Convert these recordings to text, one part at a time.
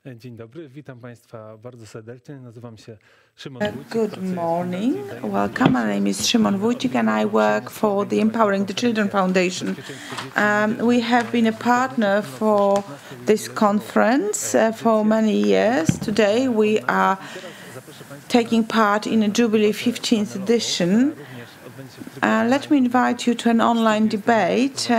Dzień dobry, witam Państwa bardzo serdecznie. Nazywam się Szymon Wójcik. Good morning. Welcome. My name is Szymon Wójcik and I work for the Empowering the Children Foundation. We have been a partner for this conference for many years. Today we are taking part in a Jubilee 15th edition. Let me invite you to an online debate.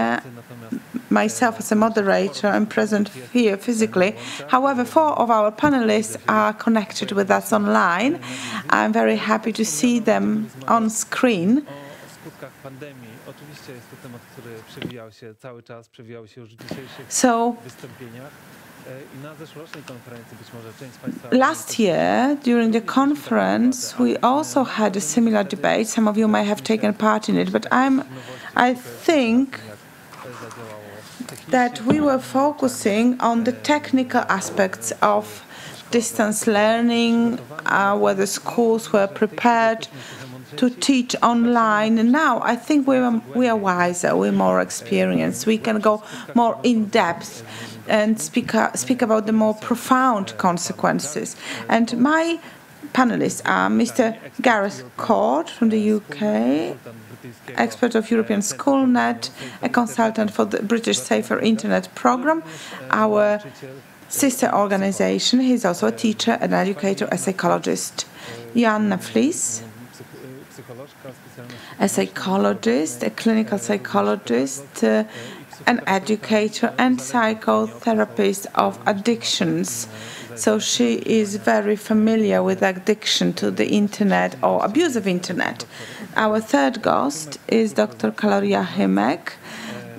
Myself as a moderator, I'm present here physically. However, 4 of our panelists are connected with us online. I'm very happy to see them on screen. So, last year, during the conference, we also had a similar debate. Some of you may have taken part in it, but I think that we were focusing on the technical aspects of distance learning, whether schools were prepared to teach online. And now I think we are wiser, we're more experienced. We can go more in depth and speak about the more profound consequences. And my panelists are Mr. Gareth Cort from the UK, expert of European SchoolNet, a consultant for the British Safer Internet Programme, our sister organization. He's also a teacher, an educator, a psychologist. Joanna Flis, a psychologist, a clinical psychologist, an educator and psychotherapist of addictions. So she is very familiar with addiction to the internet or abuse of internet. Our third guest is Dr. Karol Jachymek,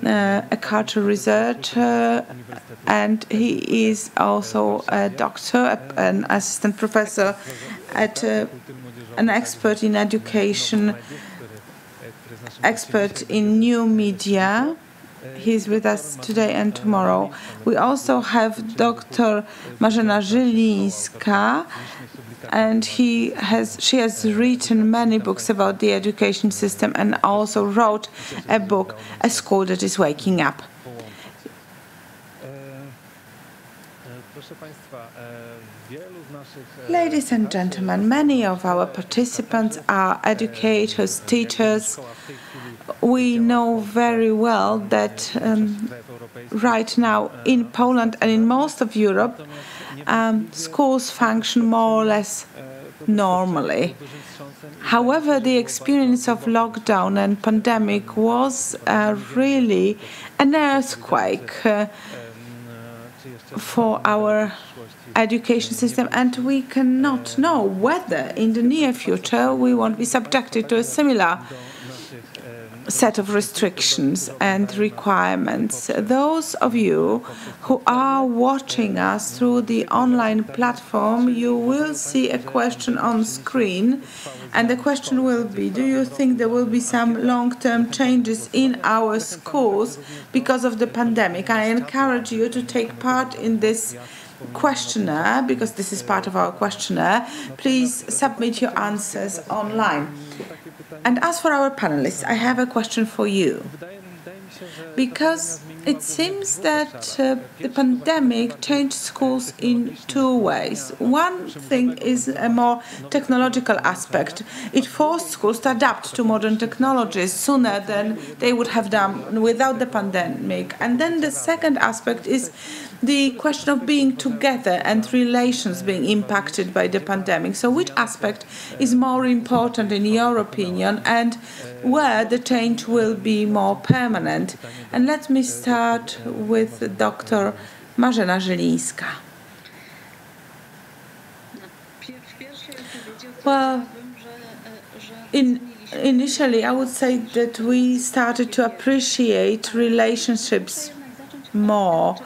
a culture researcher, and he is also a doctor, an assistant professor, an expert in education, expert in new media. He's with us today and tomorrow. We also have Dr. Marzena Żyli, and she has written many books about the education system and also wrote a book, A School That Is Waking Up. Ladies and gentlemen, many of our participants are educators, teachers. We know very well that right now in Poland and in most of Europe, schools function more or less normally. However, the experience of lockdown and pandemic was really an earthquake for our education system, and we cannot know whether in the near future we won't be subjected to a similar set of restrictions and requirements. Those of you who are watching us through the online platform, you will see a question on screen, and the question will be, do you think there will be some long-term changes in our schools because of the pandemic? I encourage you to take part in this questionnaire, because this is part of our questionnaire. Please submit your answers online. And as for our panelists, I have a question for you. Because it seems that the pandemic changed schools in 2 ways. One thing is a more technological aspect. It forced schools to adapt to modern technologies sooner than they would have done without the pandemic. And then the second aspect is the question of being together and relations being impacted by the pandemic. So which aspect is more important in your opinion, and where the change will be more permanent? And let me start with Dr. Marzena Żyli. Well, initially I would say that we started to appreciate relationships more.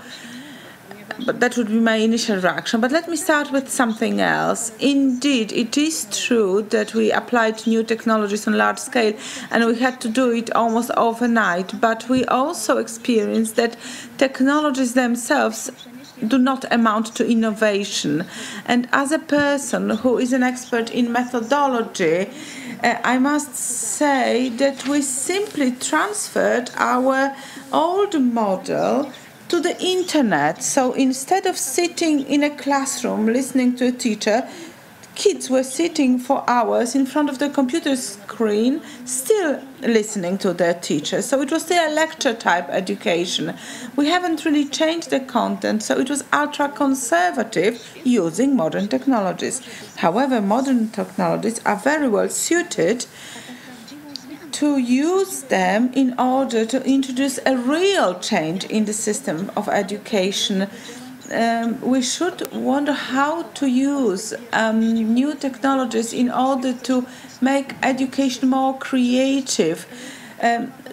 But that would be my initial reaction. But let me start with something else. Indeed, it is true that we applied new technologies on large scale, and we had to do it almost overnight. But we also experienced that technologies themselves do not amount to innovation. And as a person who is an expert in methodology, I must say that we simply transferred our old model to the internet. So instead of sitting in a classroom listening to a teacher, kids were sitting for hours in front of the computer screen, still listening to their teacher. So it was still a lecture-type education. We haven't really changed the content, so it was ultra-conservative using modern technologies. However, modern technologies are very well suited to use them in order to introduce a real change in the system of education. We should wonder how to use new technologies in order to make education more creative,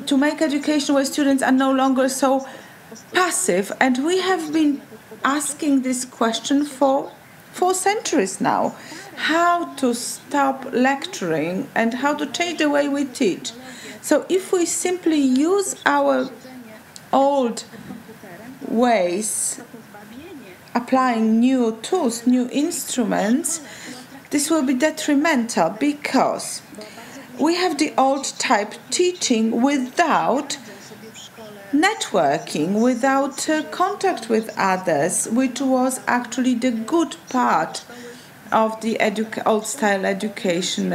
to make education where students are no longer so passive. And we have been asking this question for 4 centuries now. How to stop lecturing and how to change the way we teach. So if we simply use our old ways, applying new tools, new instruments, this will be detrimental because we have the old type teaching without networking, without contact with others, which was actually the good part of the old-style education.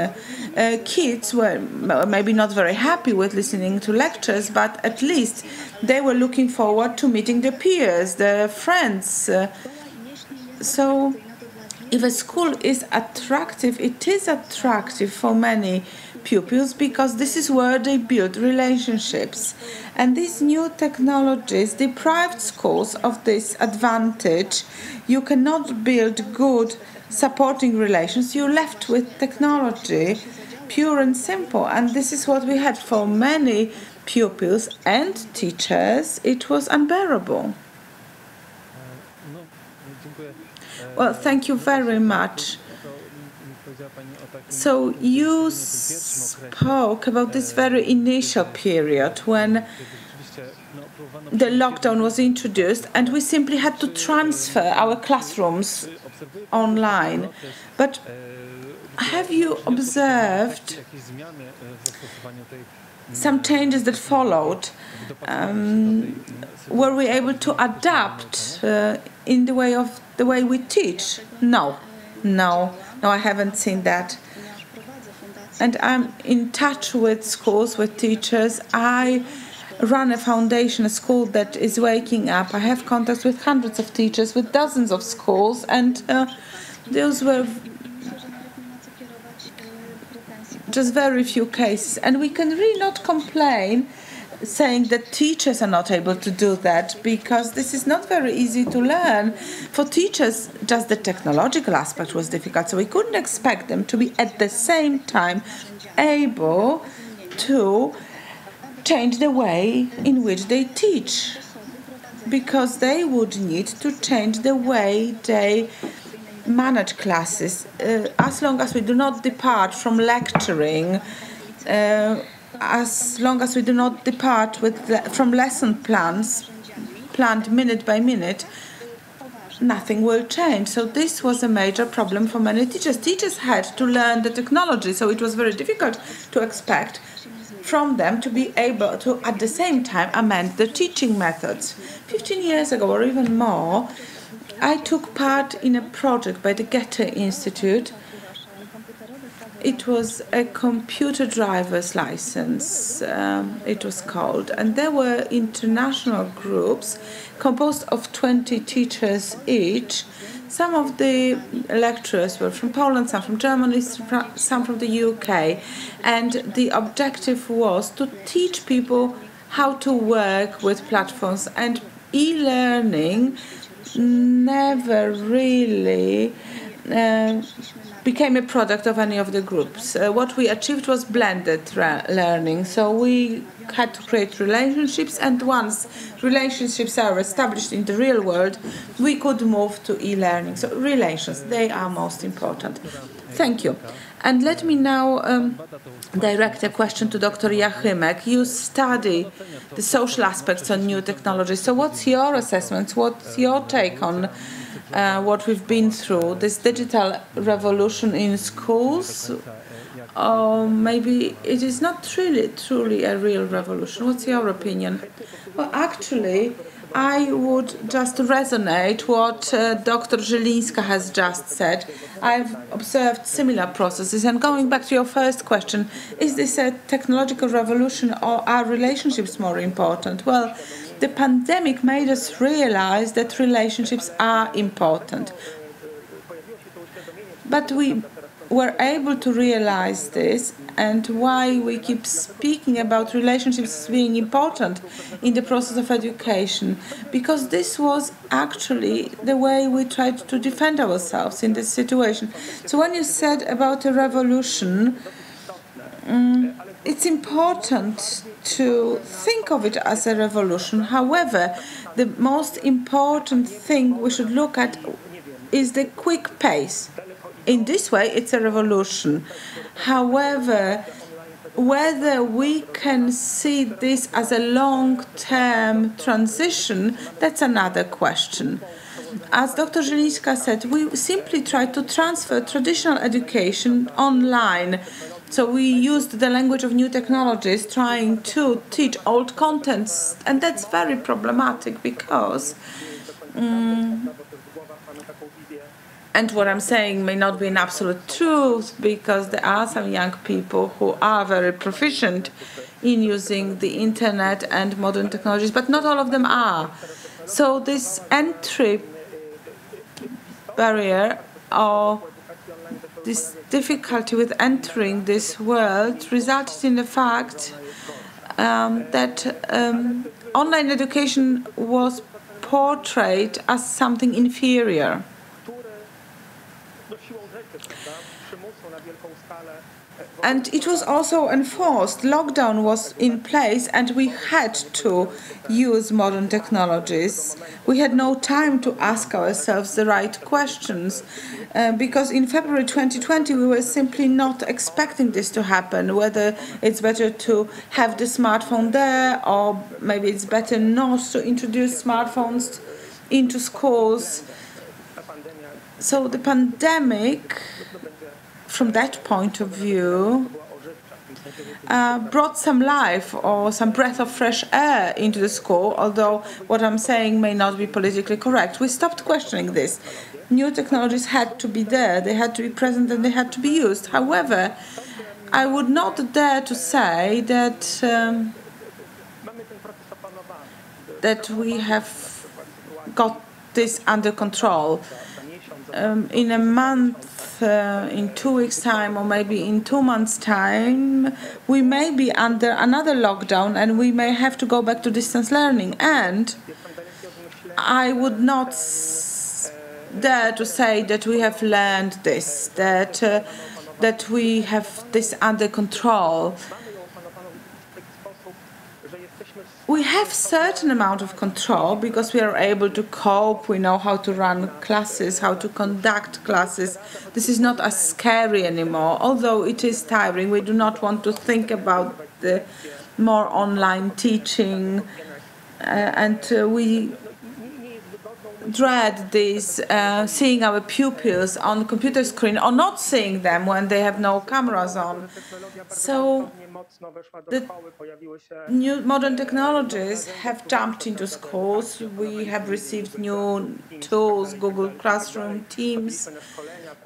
Kids were maybe not very happy with listening to lectures, but at least they were looking forward to meeting their peers, their friends. So if a school is attractive, it is attractive for many pupils because this is where they build relationships. And these new technologies deprived schools of this advantage. You cannot build good supporting relations. You're left with technology, pure and simple. And this is what we had for many pupils and teachers. It was unbearable. Well, thank you very much. So you spoke about this very initial period when the lockdown was introduced and we simply had to transfer our classrooms online. But have you observed some changes that followed? Were we able to adapt in the way we teach? No, I haven't seen that. And I'm in touch with schools, with teachers. I run a foundation, a school that is waking up. I have contacts with hundreds of teachers, with dozens of schools, and those were just very few cases. And we can really not complain saying that teachers are not able to do that because this is not very easy to learn. For teachers, just the technological aspect was difficult, so we couldn't expect them to be at the same time able to change the way in which they teach, because they would need to change the way they manage classes. As long as we do not depart from lecturing, as long as we do not depart from lesson plans planned minute by minute, nothing will change. So this was a major problem for many teachers. Teachers had to learn the technology, so it was very difficult to expect from them to be able to, at the same time, amend the teaching methods. 15 years ago, or even more, I took part in a project by the Goethe Institute. It was a computer driver's license, it was called. And there were international groups composed of 20 teachers each. Some of the lecturers were from Poland, some from Germany, some from the UK. And the objective was to teach people how to work with platforms. And e-learning never really became a product of any of the groups. What we achieved was blended learning. So we had to create relationships, and once relationships are established in the real world, we could move to e-learning. So relations, they are most important. Thank you. And let me now direct a question to Dr. Jachymek. You study the social aspects on new technology. So what's your assessment? What's your take on what we've been through, this digital revolution in schools? or maybe it is not really truly a real revolution. What's your opinion? Well, actually, I would just resonate what Dr. Żyli has just said. I've observed similar processes. And going back to your first question, is this a technological revolution or are relationships more important? Well, the pandemic made us realize that relationships are important. But we were able to realize this, and why we keep speaking about relationships being important in the process of education, because this was actually the way we tried to defend ourselves in this situation. So when you said about a revolution, it's important to think of it as a revolution. However, the most important thing we should look at is the quick pace. In this way, it's a revolution. However, whether we can see this as a long-term transition, that's another question. As Dr. Żyli said, we simply try to transfer traditional education online. So we used the language of new technologies, trying to teach old contents, and that's very problematic because and what I'm saying may not be an absolute truth, because there are some young people who are very proficient in using the internet and modern technologies, but not all of them are. So this entry barrier or this difficulty with entering this world resulted in the fact that online education was portrayed as something inferior. And it was also enforced. Lockdown was in place and we had to use modern technologies. We had no time to ask ourselves the right questions because in February 2020 we were simply not expecting this to happen, whether it's better to have the smartphone there or maybe it's better not to introduce smartphones into schools. So the pandemic, from that point of view, brought some life or some breath of fresh air into the school, although what I'm saying may not be politically correct. We stopped questioning this. New technologies had to be there, they had to be present and they had to be used. However, I would not dare to say that that we have got this under control. In a month, in 2 weeks' time, or maybe in 2 months' time, we may be under another lockdown and we may have to go back to distance learning. And I would not dare to say that we have learned this, that we have this under control. We have certain amount of control because we are able to cope, we know how to run classes, how to conduct classes. This is not as scary anymore, although it is tiring. We do not want to think about the more online teaching and we dread this, seeing our pupils on the computer screen or not seeing them when they have no cameras on. So the new modern technologies have jumped into schools. We have received new tools, Google Classroom, Teams.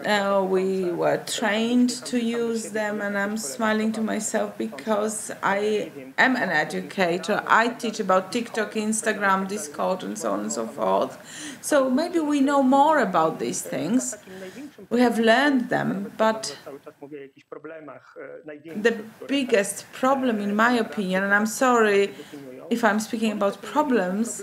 We were trained to use them, and I'm smiling to myself because I am an educator. I teach about TikTok, Instagram, Discord, and so on and so forth. So maybe we know more about these things. We have learned them, but the biggest problem, in my opinion, and I'm sorry if I'm speaking about problems,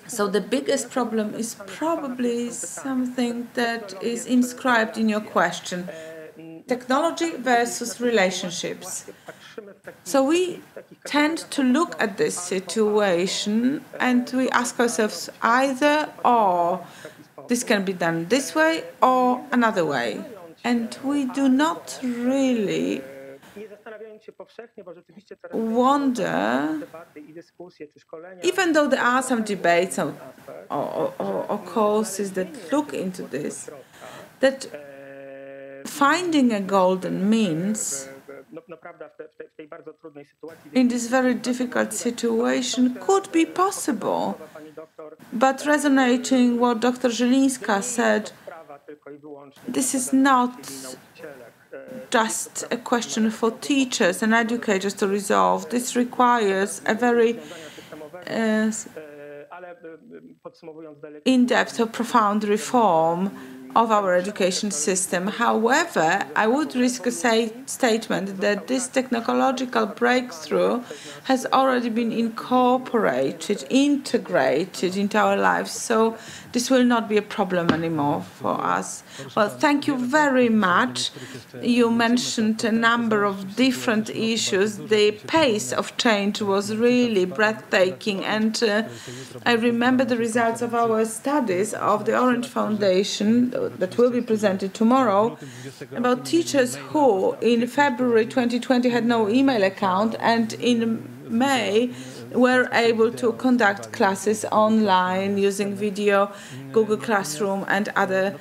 so the biggest problem is probably something that is inscribed in your question: technology versus relationships. So we tend to look at this situation and we ask ourselves either or. This can be done this way or another way. And we do not really wonder, even though there are some debates or courses that look into this, that finding a golden means in this very difficult situation could be possible. But resonating what Dr. Żylińska said, this is not just a question for teachers and educators to resolve. This requires a very in-depth or profound reform of our education system. However, I would risk a statement that this technological breakthrough has already been incorporated, integrated into our lives, so this will not be a problem anymore for us. Well, thank you very much. You mentioned a number of different issues. The pace of change was really breathtaking, and I remember the results of our studies of the Orange Foundation that will be presented tomorrow about teachers who in February 2020 had no email account and in May were able to conduct classes online using video, Google Classroom and other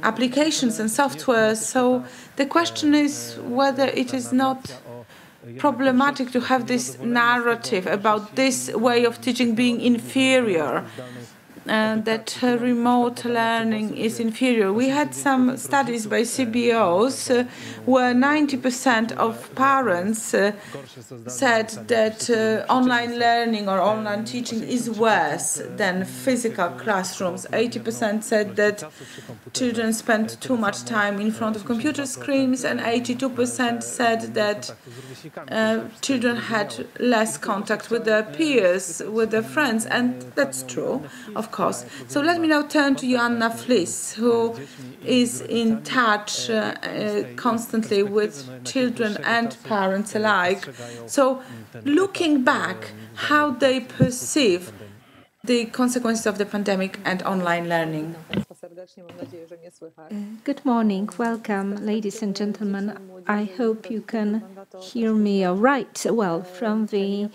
applications and software. So the question is whether it is not problematic to have this narrative about this way of teaching being inferior, that remote learning is inferior. We had some studies by CBOs where 90% of parents said that online learning or online teaching is worse than physical classrooms. 80% said that children spend too much time in front of computer screens, and 82% said that children had less contact with their peers, with their friends, and that's true, of course. So let me now turn to Joanna Flis, who is in touch constantly with children and parents alike. So looking back, how they perceive the consequences of the pandemic and online learning. Good morning. Welcome, ladies and gentlemen. I hope you can hear me all right. Well, from the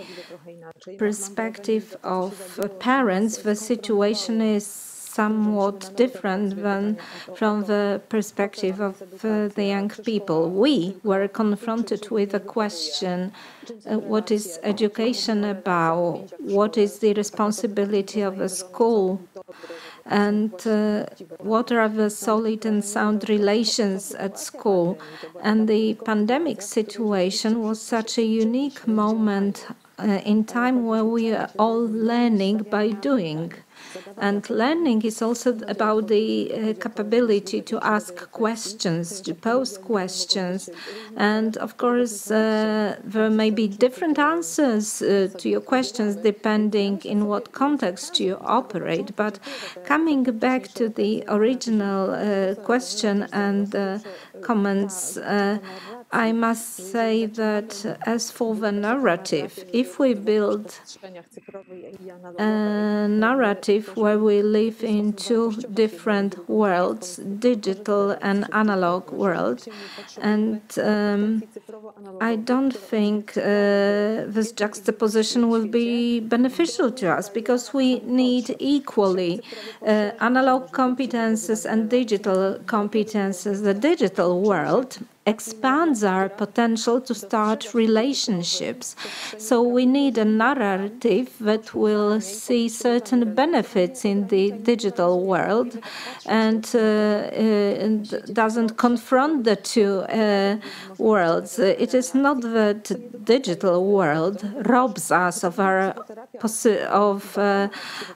perspective of parents, the situation is somewhat different than from the perspective of the young people. We were confronted with a question, what is education about? What is the responsibility of a school? And what are the solid and sound relations at school? And the pandemic situation was such a unique moment in time where we are all learning by doing. And learning is also about the capability to ask questions, to pose questions. And of course, there may be different answers to your questions depending in what context you operate. But coming back to the original question and comments, I must say that as for the narrative, if we build a narrative where we live in two different worlds, digital and analog world, and I don't think this juxtaposition will be beneficial to us, because we need equally analog competences and digital competences. The digital world expands our potential to start relationships. So we need a narrative that will see certain benefits in the digital world and doesn't confront the two worlds. It is not that digital world robs us of our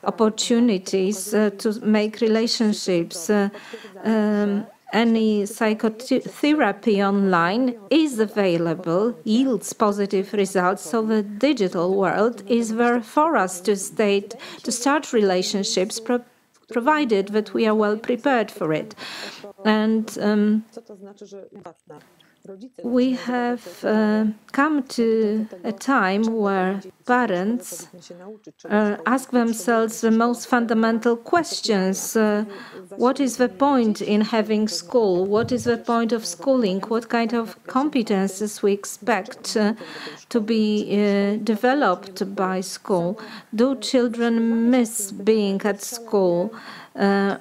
opportunities to make relationships. Any psychotherapy online is available, yields positive results, so the digital world is there for us to start relationships, provided that we are well prepared for it. And we have come to a time where parents ask themselves the most fundamental questions. What is the point in having school? What is the point of schooling? What kind of competences we expect to be developed by school? Do children miss being at school? I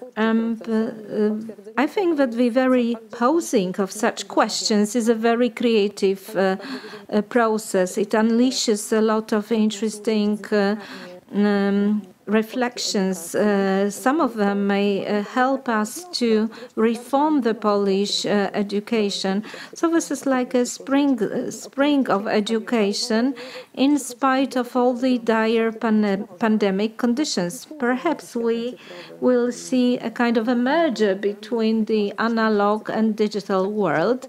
think that the very posing of such questions is a very creative process. It unleashes a lot of interesting reflections. Some of them may help us to reform the Polish education. So this is like a spring of education in spite of all the dire pandemic conditions. Perhaps we will see a kind of a merger between the analog and digital world.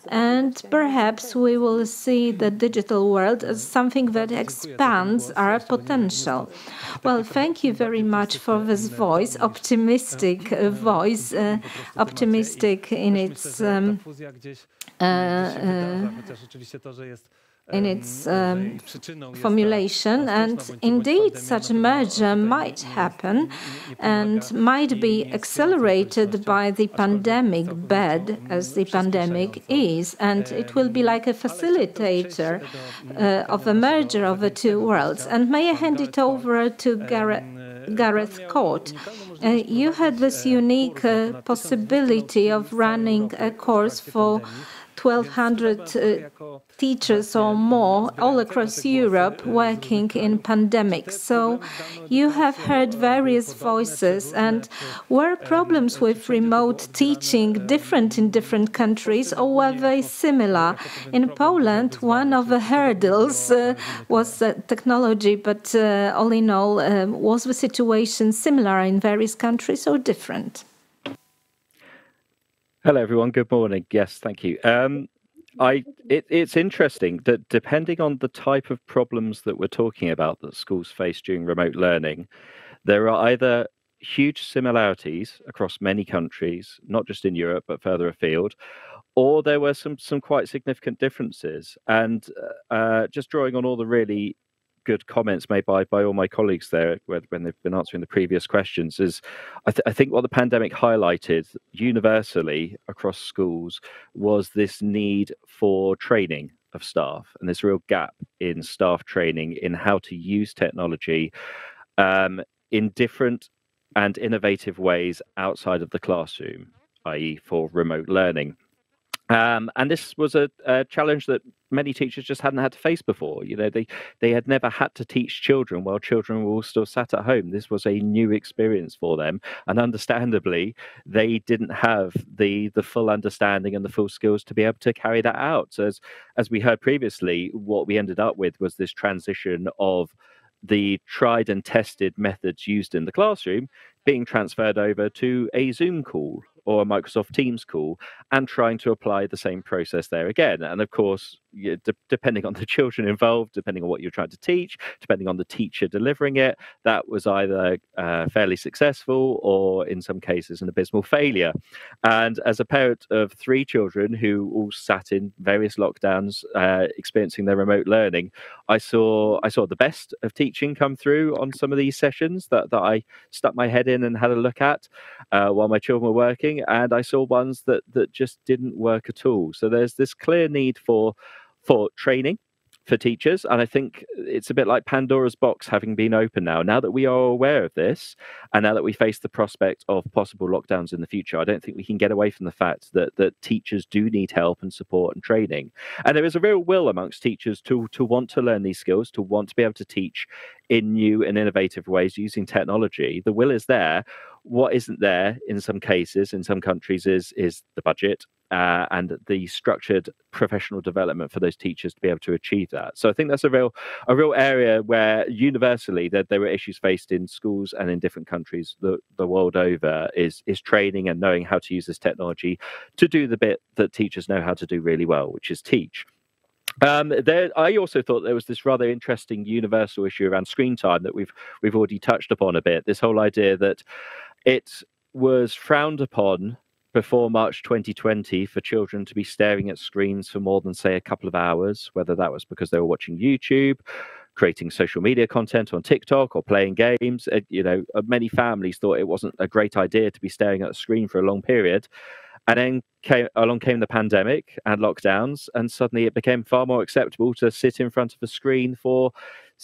And perhaps we will see the digital world as something that expands our potential. Well, thank you very much for this voice, optimistic voice, optimistic in its formulation, and indeed such a merger might happen and might be accelerated by the pandemic, bad as the pandemic is, and it will be like a facilitator of a merger of the two worlds. And may I hand it over to Gareth Cort. You had this unique possibility of running a course for 1,200 teachers or more all across Europe working in pandemics. So you have heard various voices, and were problems with remote teaching different in different countries, or were they similar? In Poland, one of the hurdles was technology, but all in all, was the situation similar in various countries or different? Hello, everyone. Good morning. Yes, thank you. It's interesting that depending on the type of problems that we're talking about that schools face during remote learning, there are either huge similarities across many countries, not just in Europe, but further afield, or there were some quite significant differences. And just drawing on all the really good comments made by all my colleagues there when they've been answering the previous questions is I think what the pandemic highlighted universally across schools was this need for training of staff and this real gap in staff training in how to use technology in different and innovative ways outside of the classroom, i.e. for remote learning. And this was a challenge that many teachers just hadn't had to face before. You know, they had never had to teach children while children were all still sat at home. This was a new experience for them, and understandably, they didn't have the full understanding and the full skills to be able to carry that out. So as we heard previously, what we ended up with was this transition of the tried and tested methods used in the classroom being transferred over to a Zoom call or a Microsoft Teams call and trying to apply the same process there again. And of course, depending on the children involved, depending on what you're trying to teach, depending on the teacher delivering it, that was either fairly successful or in some cases an abysmal failure. And as a parent of 3 children who all sat in various lockdowns experiencing their remote learning, I saw the best of teaching come through on some of these sessions that I stuck my head in and had a look at while my children were working, and I saw ones that just didn't work at all. So there's this clear need for training for teachers, and I think it's a bit like Pandora's box having been open now that we are aware of this, and now that we face the prospect of possible lockdowns in the future. I don't think we can get away from the fact that teachers do need help and support and training, and there is a real will amongst teachers to want to learn these skills, to want to be able to teach in new and innovative ways using technology. The will is there. What isn't there in some cases, in some countries, is the budget and the structured professional development for those teachers to be able to achieve that. So I think that's a real area where universally there were issues faced in schools and in different countries the world over is training and knowing how to use this technology to do the bit that teachers know how to do really well, which is teach. I also thought there was this rather interesting universal issue around screen time that we've already touched upon a bit. This whole idea that it was frowned upon before March 2020 for children to be staring at screens for more than, say, a couple of hours, whether that was because they were watching YouTube, creating social media content on TikTok, or playing games. Many families thought it wasn't a great idea to be staring at a screen for a long period. And then along came the pandemic and lockdowns, and suddenly it became far more acceptable to sit in front of a screen for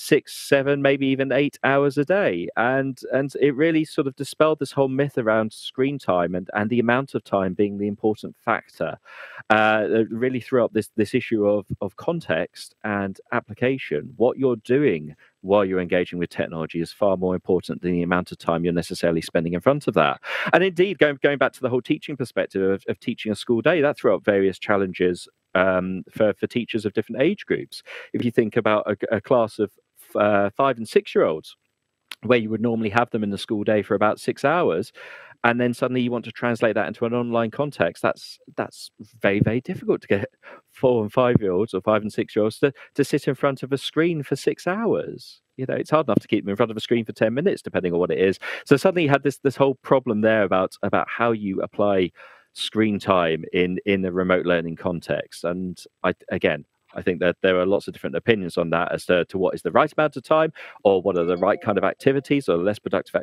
6, 7, maybe even 8 hours a day. And it really sort of dispelled this whole myth around screen time and the amount of time being the important factor. It really threw up this issue of context and application. What you're doing while you're engaging with technology is far more important than the amount of time you're necessarily spending in front of that. And indeed, going back to the whole teaching perspective of teaching a school day, that threw up various challenges for teachers of different age groups. If you think about a class of 5 and 6 year olds, where you would normally have them in the school day for about 6 hours, and then suddenly you want to translate that into an online context, that's very, very difficult to get 4 and 5 year olds or 5 and 6 year olds to sit in front of a screen for 6 hours. You know, it's hard enough to keep them in front of a screen for 10 minutes, depending on what it is. So suddenly you had this whole problem there about how you apply screen time in a remote learning context. And I think that there are lots of different opinions on that as to what is the right amount of time, or what are the right kind of activities or less productive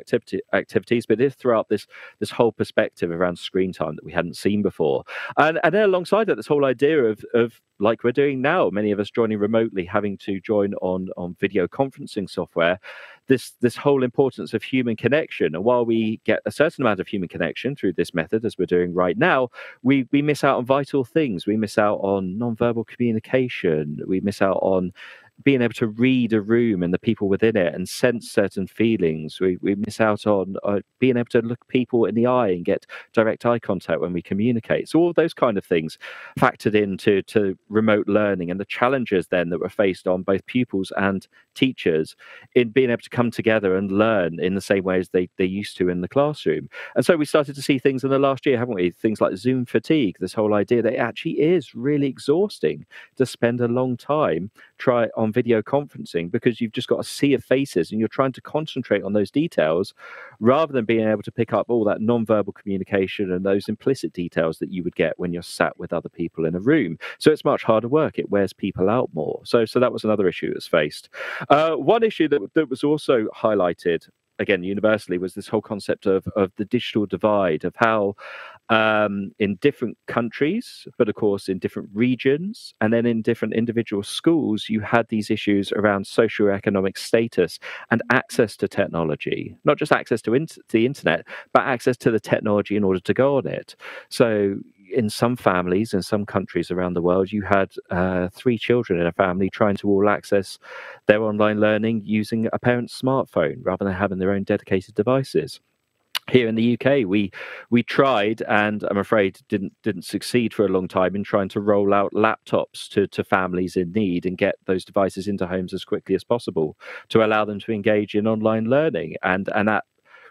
activities. But it threw up this whole perspective around screen time that we hadn't seen before. And then alongside that, this whole idea of like we're doing now, many of us joining remotely, having to join on video conferencing software, this whole importance of human connection. And while we get a certain amount of human connection through this method, as we're doing right now, we miss out on vital things. We miss out on nonverbal communication. We miss out on being able to read a room and the people within it and sense certain feelings. We miss out on being able to look people in the eye and get direct eye contact when we communicate. So all of those kind of things factored into remote learning, and the challenges then that were faced on both pupils and teachers in being able to come together and learn in the same way as they used to in the classroom. And so we started to see things in the last year, haven't we? Things like Zoom fatigue, this whole idea that it actually is really exhausting to spend a long time on video conferencing, because you've just got a sea of faces and you're trying to concentrate on those details rather than being able to pick up all that non-verbal communication and those implicit details that you would get when you're sat with other people in a room. So it's much harder work. It wears people out more. So that was another issue that's faced. One issue that was also highlighted, again, universally, was this whole concept of the digital divide, of how in different countries, but of course in different regions, and then in different individual schools, you had these issues around socioeconomic status and access to technology, not just access to the internet, but access to the technology in order to go on it. So in some families, in some countries around the world, you had 3 children in a family trying to all access their online learning using a parent's smartphone rather than having their own dedicated devices. Here in the UK, we tried, and I'm afraid didn't succeed for a long time, in trying to roll out laptops to families in need and get those devices into homes as quickly as possible to allow them to engage in online learning. And that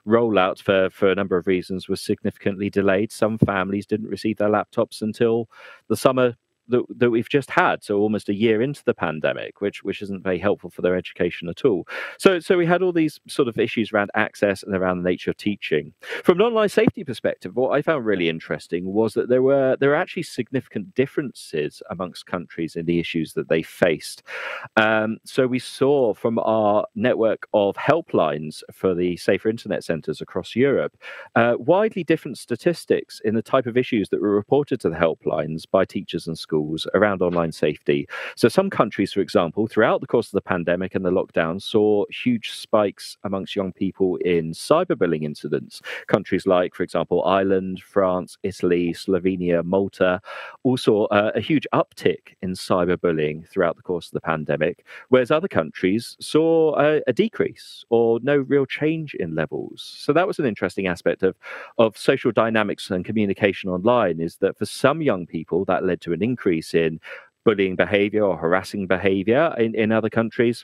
rollout, for a number of reasons, was significantly delayed. Some families didn't receive their laptops until the summer that we've just had, so almost a year into the pandemic, which isn't very helpful for their education at all. So we had all these sort of issues around access and around the nature of teaching. From an online safety perspective, what I found really interesting was that there were actually significant differences amongst countries in the issues that they faced. So we saw from our network of helplines for the Safer Internet Centres across Europe, widely different statistics in the type of issues that were reported to the helplines by teachers and schools around online safety. So some countries, for example, throughout the course of the pandemic and the lockdown, saw huge spikes amongst young people in cyberbullying incidents. Countries like, for example, Ireland, France, Italy, Slovenia, Malta, all saw a huge uptick in cyberbullying throughout the course of the pandemic, whereas other countries saw a decrease or no real change in levels. So that was an interesting aspect of social dynamics and communication online, is that for some young people that led to an increase in bullying behavior or harassing behavior. In other countries,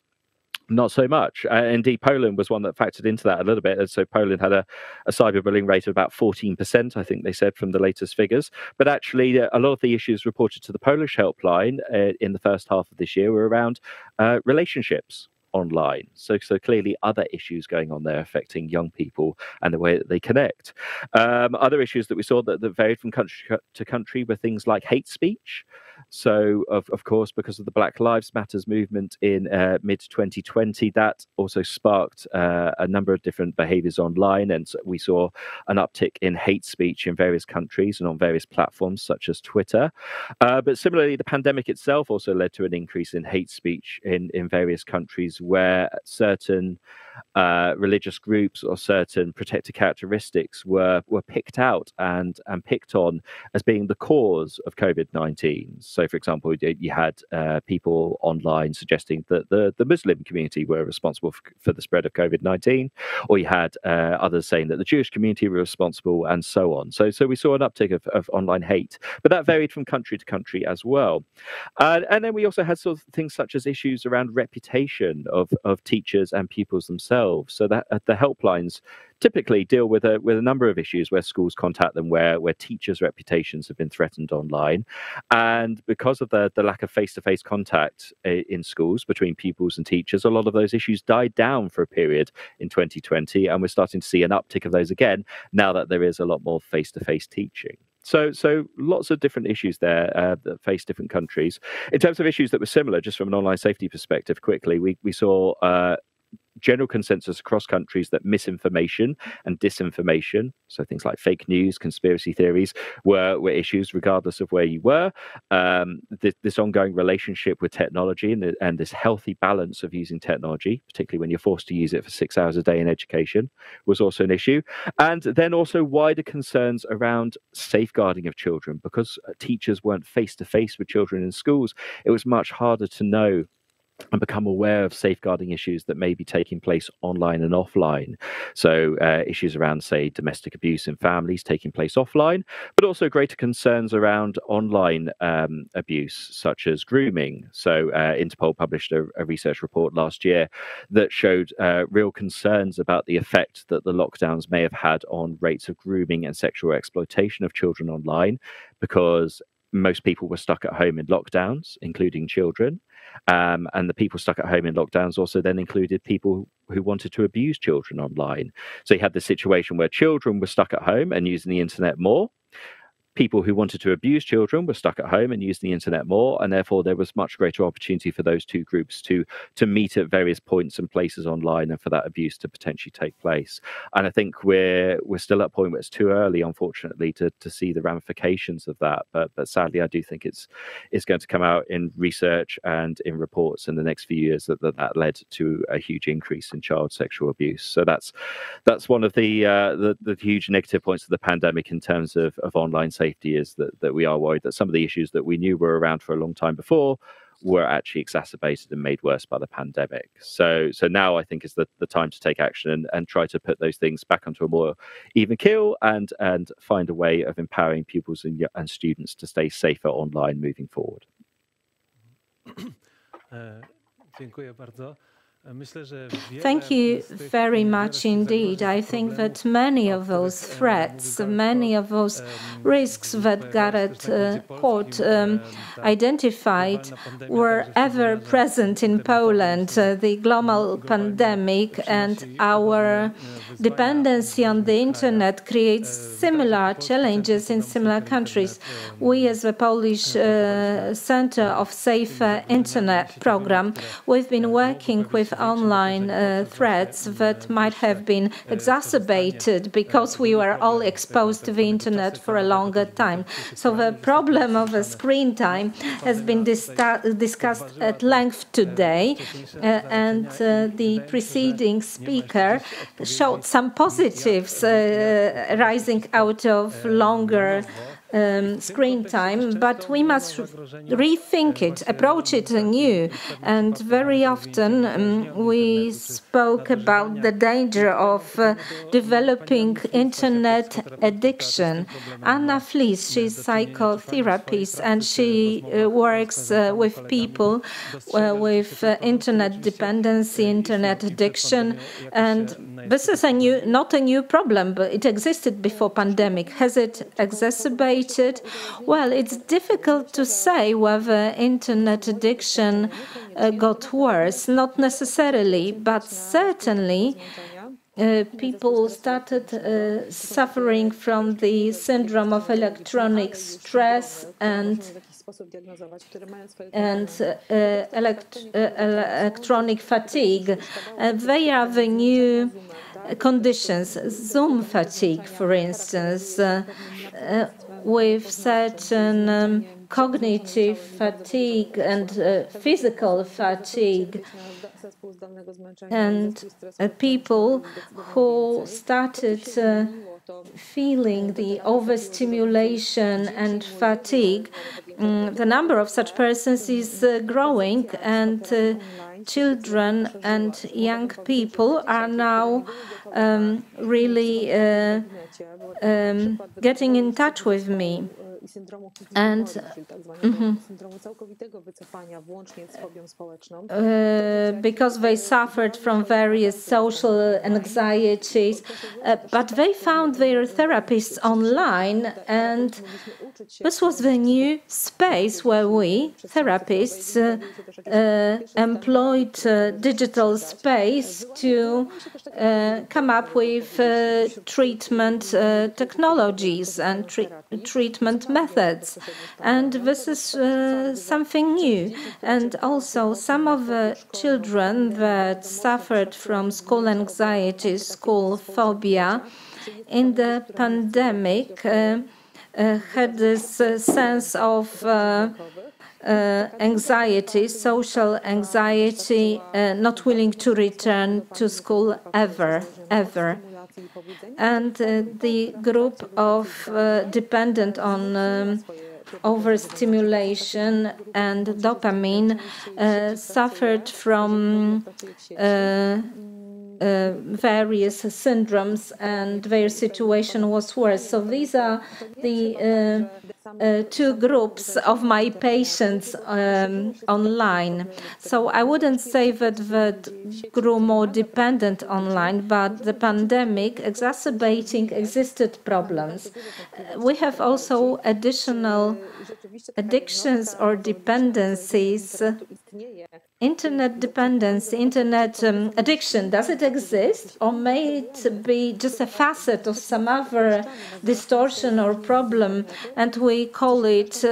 not so much. Indeed, Poland was one that factored into that a little bit. And so Poland had a cyberbullying rate of about 14%, I think they said, from the latest figures. But actually, a lot of the issues reported to the Polish helpline in the first half of this year were around relationships online. So clearly other issues going on there affecting young people and the way that they connect. Other issues that we saw that varied from country to country were things like hate speech. So, of course, because of the Black Lives Matters movement in mid-2020, that also sparked a number of different behaviors online. And so we saw an uptick in hate speech in various countries and on various platforms such as Twitter. But similarly, the pandemic itself also led to an increase in hate speech in various countries where certain religious groups or certain protected characteristics were picked out and picked on as being the cause of COVID-19. So, for example, you had people online suggesting that the Muslim community were responsible for the spread of COVID-19, or you had others saying that the Jewish community were responsible, and so on. So we saw an uptick of online hate, but that varied from country to country as well. And then we also had sort of things such as issues around reputation of teachers and pupils themselves. So that the helplines typically deal with a number of issues where schools contact them, where teachers' reputations have been threatened online, and because of the lack of face-to-face contact in schools between pupils and teachers, a lot of those issues died down for a period in 2020, and we're starting to see an uptick of those again now that there is a lot more face-to-face teaching. So lots of different issues there that face different countries. In terms of issues that were similar, just from an online safety perspective, quickly, we saw general consensus across countries that misinformation and disinformation, so things like fake news, conspiracy theories, were issues regardless of where you were. This ongoing relationship with technology and this healthy balance of using technology, particularly when you're forced to use it for 6 hours a day in education, was also an issue. And then also wider concerns around safeguarding of children, because teachers weren't face-to-face with children in schools. It was much harder to know and become aware of safeguarding issues that may be taking place online and offline. So issues around, say, domestic abuse in families taking place offline, but also greater concerns around online abuse, such as grooming. So Interpol published a research report last year that showed real concerns about the effect that the lockdowns may have had on rates of grooming and sexual exploitation of children online, because most people were stuck at home in lockdowns, including children. And the people stuck at home in lockdowns also then included people who wanted to abuse children online. So you had this situation where children were stuck at home and using the internet more. People who wanted to abuse children were stuck at home and using the internet more, and therefore there was much greater opportunity for those two groups to meet at various points and places online, and for that abuse to potentially take place. And I think we're still at a point where it's too early, unfortunately, to see the ramifications of that. But sadly, I do think it's going to come out in research and in reports in the next few years that led to a huge increase in child sexual abuse. So that's one of the huge negative points of the pandemic in terms of online safety, is that we are worried that some of the issues that we knew were around for a long time before were actually exacerbated and made worse by the pandemic. So now I think is the time to take action and try to put those things back onto a more even keel and find a way of empowering pupils and students to stay safer online moving forward. Dziękuję bardzo. Thank you very much indeed. I think that many of those threats, many of those risks that Gareth Cort identified were ever present in Poland. The global pandemic and our dependency on the internet creates similar challenges in similar countries. We, as the Polish Center of Safer Internet program, we've been working with online threats that might have been exacerbated because we were all exposed to the internet for a longer time. So the problem of screen time has been discussed at length today, and the preceding speaker showed some positives rising out of longer screen time, but we must rethink it, approach it anew. And very often we spoke about the danger of developing internet addiction. Anna Flis, she's a psychotherapist, and she works with people with internet dependency, internet addiction. And this is not a new problem, but it existed before pandemic. Has it exacerbated? Well, it's difficult to say whether internet addiction got worse. Not necessarily, but certainly people started suffering from the syndrome of electronic stress and electronic fatigue. They are the new conditions. Zoom fatigue, for instance, with certain cognitive fatigue and physical fatigue. and people who started feeling the overstimulation and fatigue. The number of such persons is growing, and children and young people are now really getting in touch with me. And because they suffered from various social anxieties, but they found their therapists online, and this was the new space where we, therapists, employed digital space to come up with treatment technologies and treatment methods. And this is something new. And also some of the children that suffered from school anxiety, school phobia, in the pandemic had this sense of anxiety, social anxiety, not willing to return to school ever. And the group of dependent on overstimulation and dopamine suffered from various syndromes, and their situation was worse. So these are the two groups of my patients online. So I wouldn't say that grew more dependent online, but the pandemic exacerbating existed problems. We have also additional addictions or dependencies. Internet dependency, internet addiction, does it exist, or may it be just a facet of some other distortion or problem, and we call it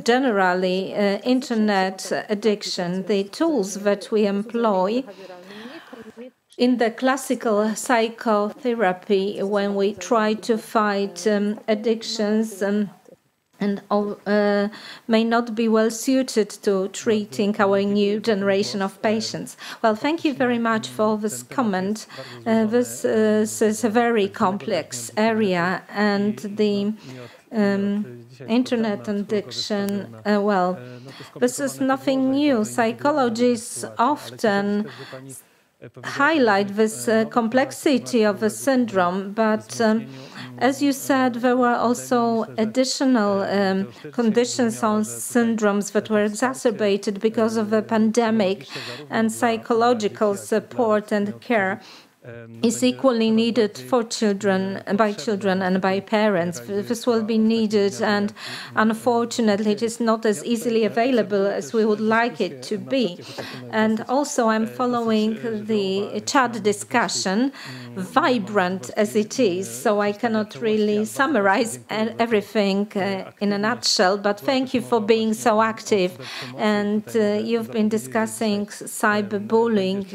generally internet addiction? The tools that we employ in the classical psychotherapy when we try to fight addictions and may not be well suited to treating our new generation of patients. Well, thank you very much for this comment. This is a very complex area, and the internet addiction, well, this is nothing new. Psychologists often highlight this complexity of the syndrome, but as you said, there were also additional conditions on syndromes that were exacerbated because of the pandemic, and psychological support and care is equally needed for children and by parents. This will be needed, and unfortunately it is not as easily available as we would like it to be. And also I'm following the chat discussion, vibrant as it is, so I cannot really summarize everything in a nutshell, but thank you for being so active. And you've been discussing cyberbullying.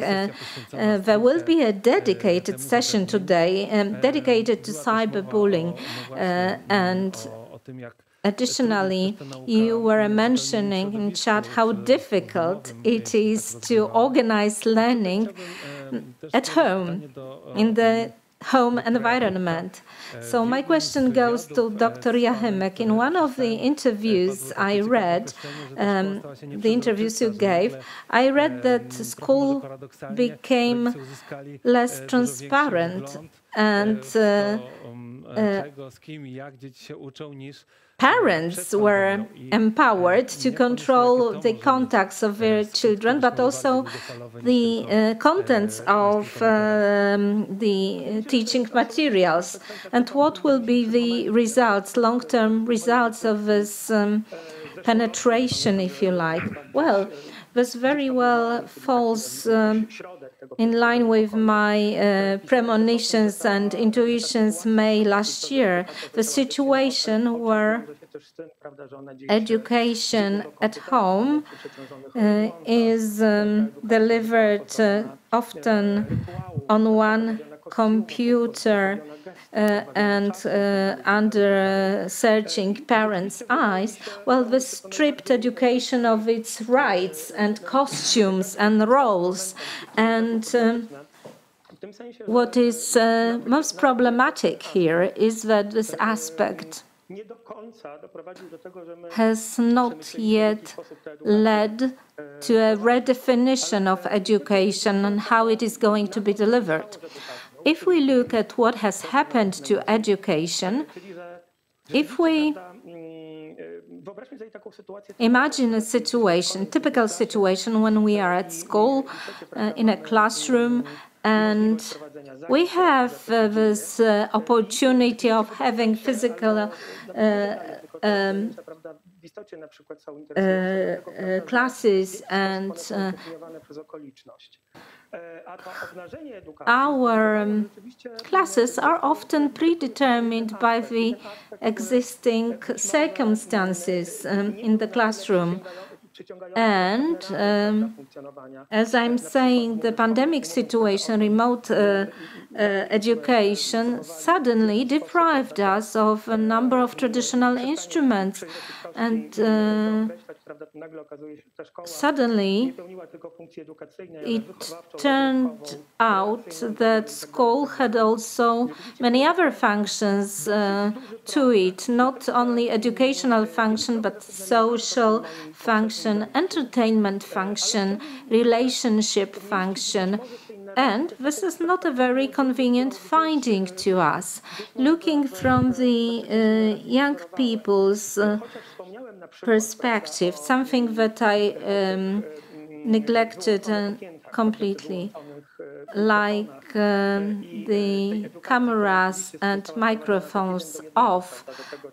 There will be a dedicated session today dedicated to cyberbullying, and additionally, you were mentioning in chat how difficult it is to organize learning at home, in the home environment. So my question goes to Dr. Jachymek. In one of the interviews I read, the interviews you gave, I read that school became less transparent, and parents were empowered to control the contacts of their children, but also the contents of the teaching materials. And what will be the results, long-term results of this penetration, if you like? Well, this very well falls in line with my premonitions and intuitions May last year. The situation where education at home is delivered often on one computer and under searching parents' eyes, well, the stripped education of its rights and costumes and roles. And what is most problematic here is that this aspect has not yet led to a redefinition of education and how it is going to be delivered. If we look at what has happened to education, if we imagine a situation, typical situation when we are at school, in a classroom, and we have this opportunity of having physical classes, and our classes are often predetermined by the existing circumstances in the classroom. And as I'm saying, the pandemic situation, remote education suddenly deprived us of a number of traditional instruments. And suddenly it turned out that school had also many other functions to it, not only educational function, but social function, entertainment function, relationship function. And this is not a very convenient finding to us. Looking from the young people's perspective, something that I neglected completely, like the cameras and microphones off,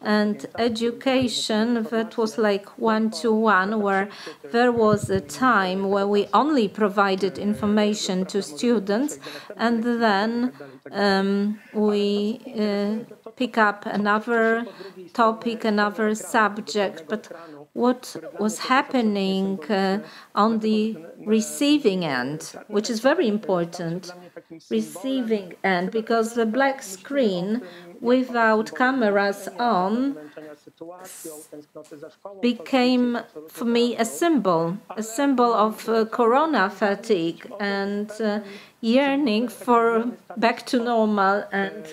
and education that was like one-to-one, where there was a time where we only provided information to students, and then we pick up another topic, another subject. But what was happening on the receiving end, which is very important, receiving end, because the black screen without cameras on became for me a symbol of corona fatigue and yearning for back to normal. And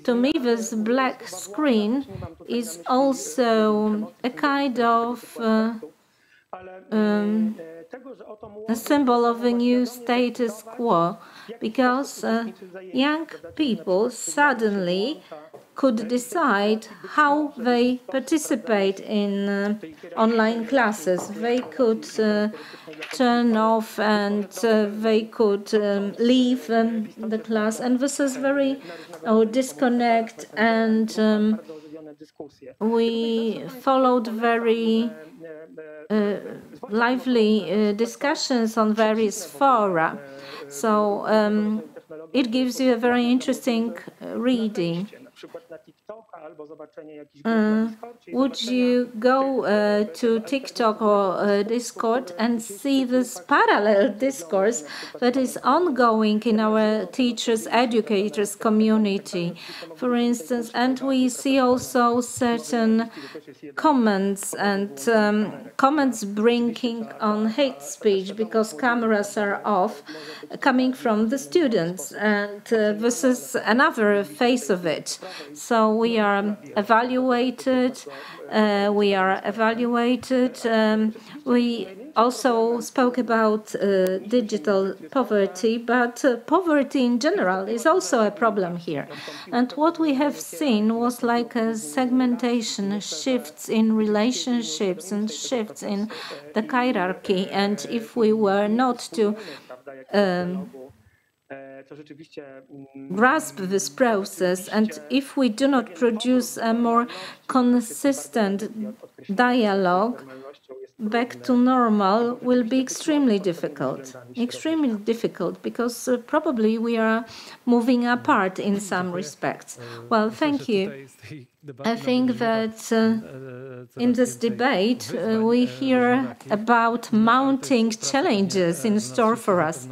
to me, this black screen is also a kind of a symbol of a new status quo, because young people suddenly could decide how they participate in online classes. They could turn off and they could leave the class, and this is very disconnect. And we followed very lively discussions on various fora. So it gives you a very interesting reading. Would you go to TikTok or Discord and see this parallel discourse that is ongoing in our teachers, educators community, for instance? And we see also certain comments and comments bringing on hate speech because cameras are off, coming from the students. And this is another face of it. So we are evaluated. We also spoke about digital poverty, but poverty in general is also a problem here. And what we have seen was like a segmentation, shifts in relationships and shifts in the hierarchy. And if we were not to grasp this process, and if we do not produce a more consistent dialogue, back to normal will be extremely difficult, because probably we are moving apart in some respects. Well, thank you. I think that in this debate we hear about mounting challenges in store for us.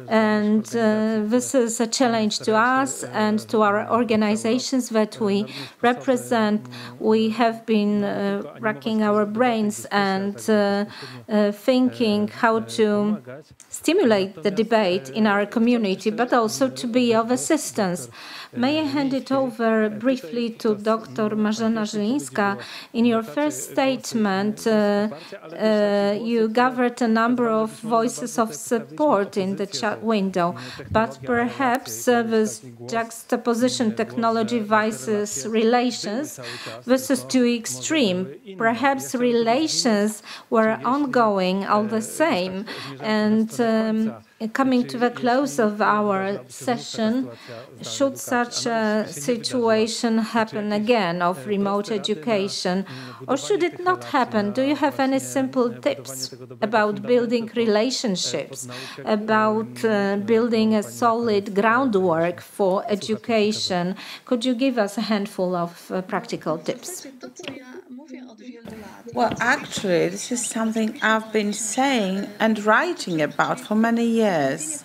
And this is a challenge to us and to our organizations that we represent. We have been racking our brains and thinking how to stimulate the debate in our community, but also to be of assistance. May I hand it over briefly to Dr. Marzena Żylińska? In your first statement, you gathered a number of voices of support in the chat window, but perhaps this juxtaposition technology versus relations, this is too extreme. Perhaps relations were ongoing all the same, and coming to the close of our session, should such a situation happen again of remote education, or should it not happen? Do you have any simple tips about building relationships, about building a solid groundwork for education? Could you give us a handful of practical tips? Well, actually, this is something I've been saying and writing about for many years.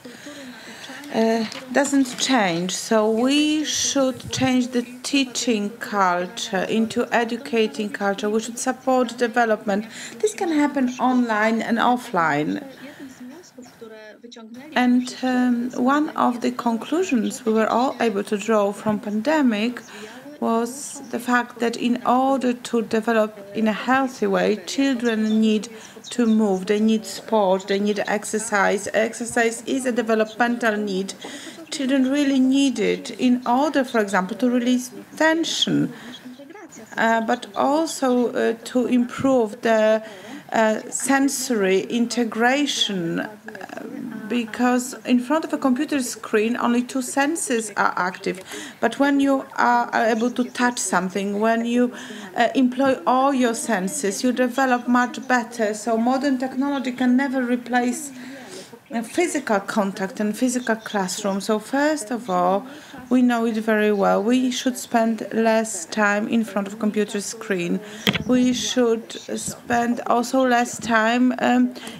Doesn't change. So we should change the teaching culture into educating culture. We should support development. This can happen online and offline. And one of the conclusions we were all able to draw from pandemic was the fact that in order to develop in a healthy way, children need to move, they need sport, they need exercise. Exercise is a developmental need. Children really need it in order, for example, to release tension, but also to improve the sensory integration, because in front of a computer screen only two senses are active. But when you are able to touch something, when you employ all your senses, you develop much better. So modern technology can never replace physical contact and physical classroom. So first of all, we know it very well. We should spend less time in front of a computer screen. We should spend also less time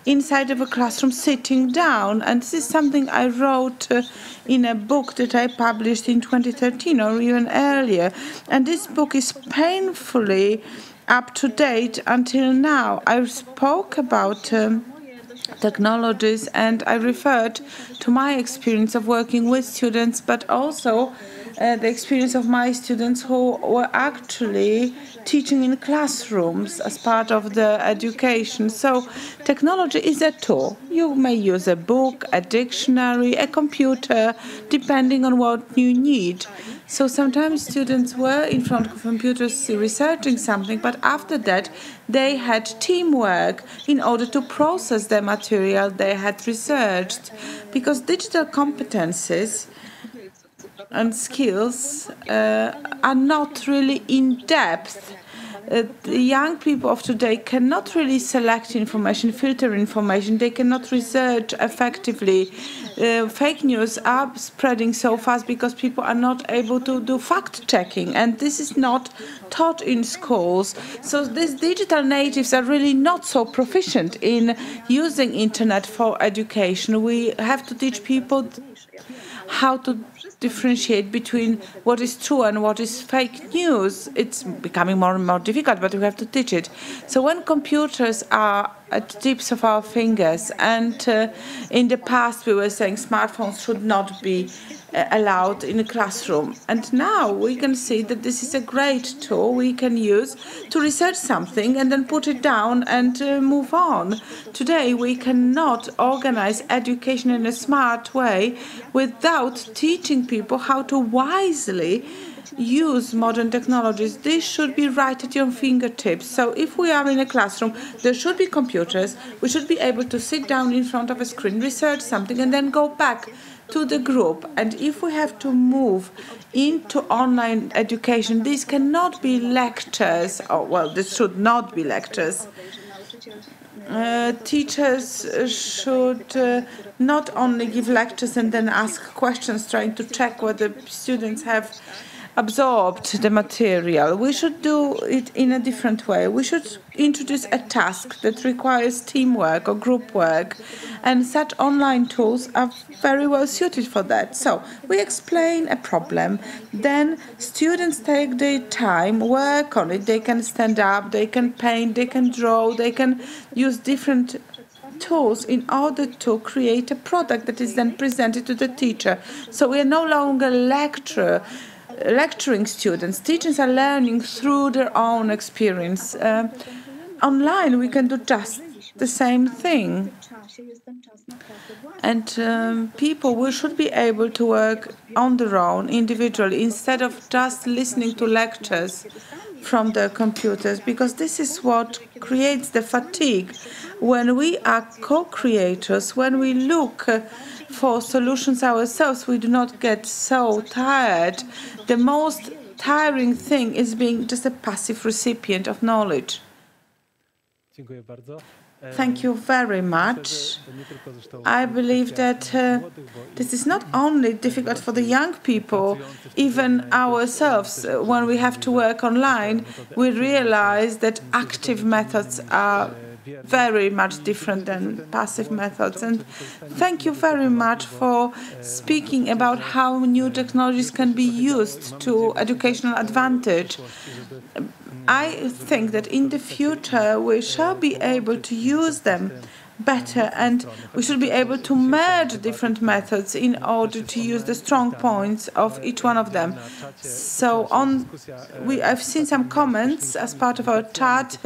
inside of a classroom sitting down. And this is something I wrote in a book that I published in 2013 or even earlier. And this book is painfully up to date until now. I spoke about technologies, and I referred to my experience of working with students, but also the experience of my students who were actually teaching in classrooms as part of the education. So technology is a tool. You may use a book, a dictionary, a computer, depending on what you need. So sometimes students were in front of computers researching something, but after that they had teamwork in order to process the material they had researched, because digital competences and skills are not really in depth. The young people of today cannot really select information, filter information. They cannot research effectively. Fake news are spreading so fast because people are not able to do fact-checking, and this is not taught in schools. So these digital natives are really not so proficient in using internet for education. We have to teach people how to differentiate between what is true and what is fake news. It's becoming more and more difficult, but we have to teach it. So when computers are at the tips of our fingers, and in the past we were saying smartphones should not be allowed in a classroom, and now we can see that this is a great tool we can use to research something and then put it down and move on. Today we cannot organize education in a smart way without teaching people how to wisely use modern technologies. This should be right at your fingertips. So if we are in a classroom, there should be computers. We should be able to sit down in front of a screen, research something, and then go back to the group. And if we have to move into online education, these cannot be lectures. Oh, well, this should not be lectures. Teachers should not only give lectures and then ask questions, trying to check whether students have absorbed the material. We should do it in a different way. We should introduce a task that requires teamwork or group work, and such online tools are very well suited for that. So we explain a problem, then students take their time, work on it. They can stand up, they can paint, they can draw, they can use different tools in order to create a product that is then presented to the teacher. So we are no longer lecturing students. Teachers are learning through their own experience. Online, we can do just the same thing. And people, we should be able to work on their own, individually, instead of just listening to lectures from their computers, because this is what creates the fatigue. When we are co-creators, when we look for solutions ourselves, we do not get so tired. The most tiring thing is being just a passive recipient of knowledge. Thank you very much. I believe that this is not only difficult for the young people, even ourselves, when we have to work online, we realize that active methods are very much different than passive methods. And thank you very much for speaking about how new technologies can be used to educational advantage. I think that in the future we shall be able to use them better, and we should be able to merge different methods in order to use the strong points of each one of them. So I've seen some comments as part of our chat.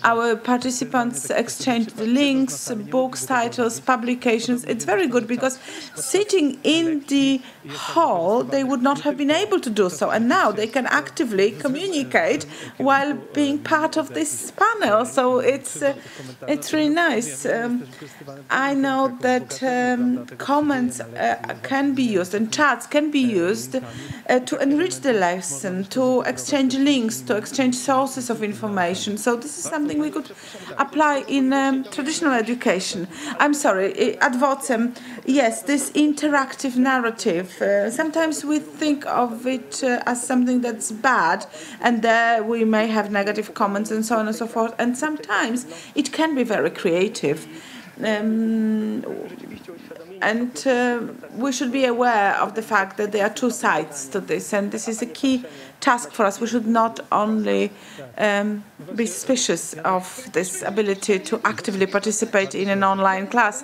Our participants exchanged the links, books, titles, publications. It's very good, because sitting in the hall, they would not have been able to do so, and now they can actively communicate while being part of this panel. So it's really nice. I know that comments can be used and chats can be used to enrich the lesson, to exchange links, to exchange sources of information. So this is something we could apply in traditional education. I'm sorry, ad vocem. Yes, this interactive narrative. Sometimes we think of it as something that's bad, and there we may have negative comments and so on and so forth. And sometimes it can be very creative. We should be aware of the fact that there are two sides to this, and this is a key task for us. We should not only be suspicious of this ability to actively participate in an online class.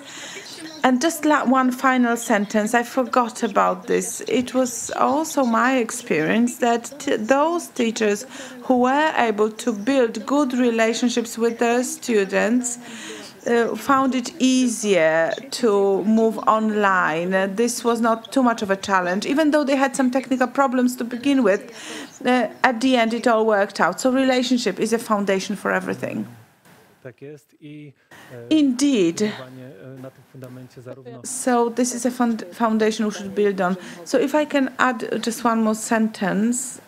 And just one final sentence, I forgot about this. It was also my experience that those teachers who were able to build good relationships with their students found it easier to move online. This was not too much of a challenge, even though they had some technical problems to begin with. At the end, it all worked out. So relationship is a foundation for everything. Indeed. So this is a foundation we should build on. So if I can add just one more sentence.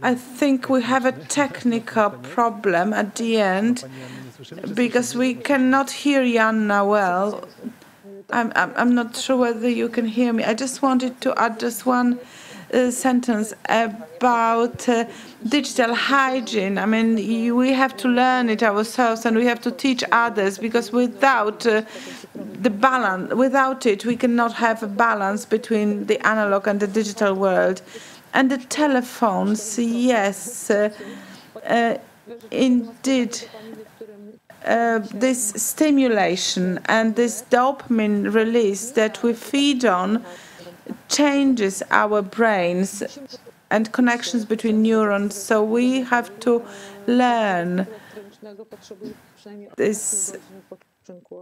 I think we have a technical problem at the end, because we cannot hear Joanna well. I'm not sure whether you can hear me. I just wanted to add just one sentence about digital hygiene. I mean, we have to learn it ourselves, and we have to teach others, because without without it, we cannot have a balance between the analog and the digital world. And the telephones, yes, indeed, this stimulation and this dopamine release that we feed on changes our brains and connections between neurons. So we have to learn this.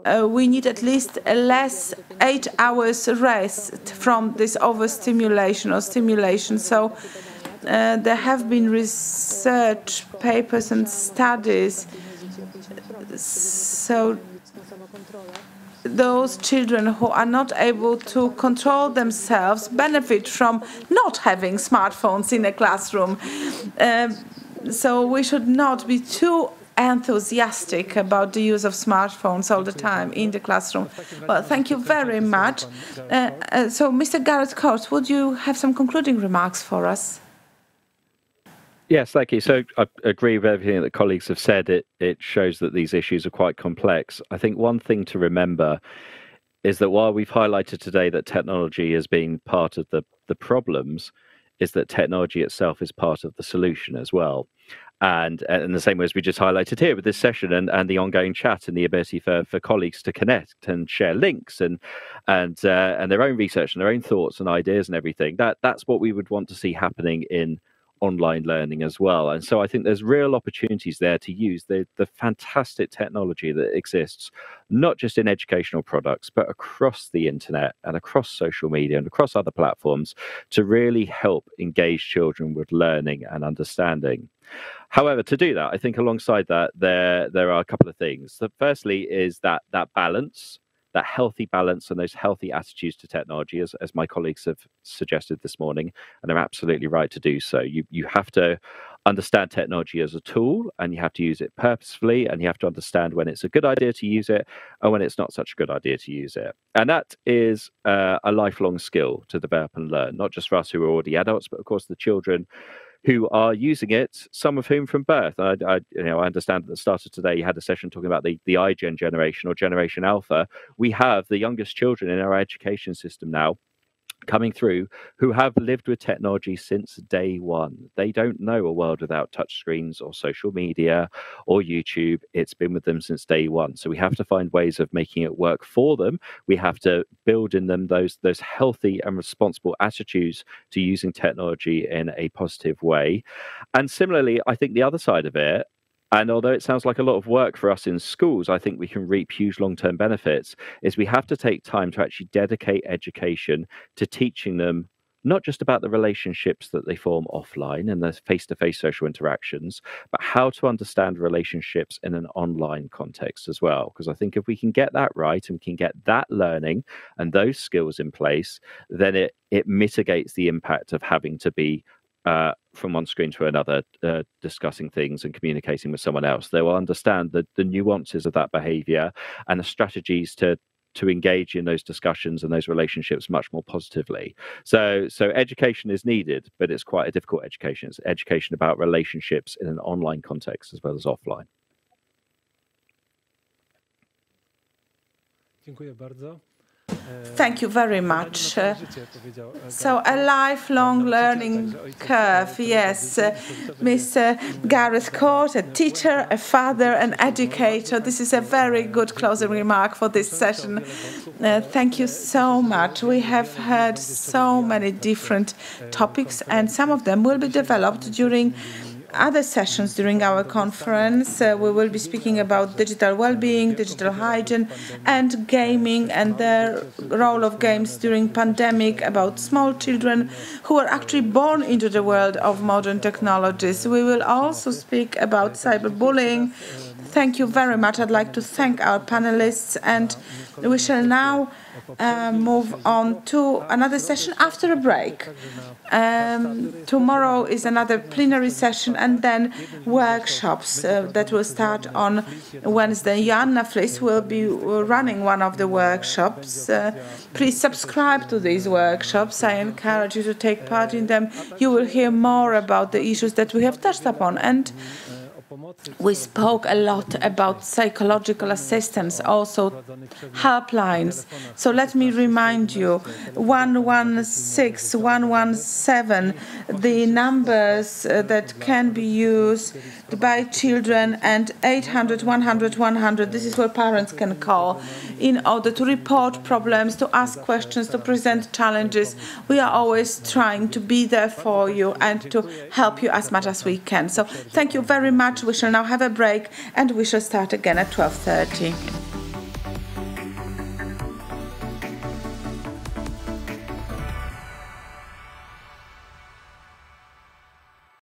We need at least 8 hours rest from this overstimulation or stimulation. So there have been research papers and studies. So those children who are not able to control themselves benefit from not having smartphones in a classroom. So we should not be too enthusiastic about the use of smartphones all the time in the classroom. Well, thank you very much. So, Mr. Gareth Cort, would you have some concluding remarks for us? Yes, thank you. So I agree with everything that colleagues have said. It shows that these issues are quite complex. I think one thing to remember is that while we've highlighted today that technology as being part of the problems, is that technology itself is part of the solution as well. And in the same way as we just highlighted here with this session and the ongoing chat and the ability for colleagues to connect and share links and their own research and their own thoughts and ideas and everything, that's what we would want to see happening in online learning as well. And so I think there's real opportunities there to use the fantastic technology that exists, not just in educational products, but across the internet and across social media and across other platforms to really help engage children with learning and understanding. However, to do that, I think alongside that, there are a couple of things. So firstly is that balance, that healthy balance and those healthy attitudes to technology, as my colleagues have suggested this morning, and they're absolutely right to do so. You have to understand technology as a tool, and you have to use it purposefully, and you have to understand when it's a good idea to use it and when it's not such a good idea to use it. And that is a lifelong skill to develop and learn, not just for us who are already adults, but of course the children who are using it, some of whom from birth. I understand at the start of today you had a session talking about the iGen generation or Generation Alpha. We have the youngest children in our education system now coming through who have lived with technology since day one. They don't know a world without touchscreens or social media or YouTube. It's been with them since day one. So we have to find ways of making it work for them. We have to build in them those healthy and responsible attitudes to using technology in a positive way. And similarly, I think the other side of it, and although it sounds like a lot of work for us in schools, I think we can reap huge long-term benefits, is we have to take time to actually dedicate education to teaching them not just about the relationships that they form offline and the face-to-face social interactions, but how to understand relationships in an online context as well. Because I think if we can get that right and we can get that learning and those skills in place, then it mitigates the impact of having to be from one screen to another, discussing things and communicating with someone else. They will understand the nuances of that behavior and the strategies to engage in those discussions and those relationships much more positively. So education is needed, but it's quite a difficult education. It's education about relationships in an online context as well as offline. Dziękuję bardzo. Thank you very much. So a lifelong learning curve, yes. Mr. Gareth Cort, a teacher, a father, an educator. This is a very good closing remark for this session. Thank you so much. We have heard so many different topics, and some of them will be developed during other sessions during our conference. We will be speaking about digital well-being, digital hygiene, and gaming, and the role of games during pandemic, about small children who are actually born into the world of modern technologies. We will also speak about cyberbullying. Thank you very much. I'd like to thank our panelists, and we shall now move on to another session after a break. Tomorrow is another plenary session, and then workshops that will start on Wednesday. Joanna, Flis will be running one of the workshops. Please subscribe to these workshops. I encourage you to take part in them. You will hear more about the issues that we have touched upon. And we spoke a lot about psychological assistance, also helplines. So let me remind you, 116, 117, the numbers that can be used by children, and 800, 100, 100. This is where parents can call in order to report problems, to ask questions, to present challenges. We are always trying to be there for you and to help you as much as we can. So thank you very much. We shall now have a break, and we shall start again at 12:30.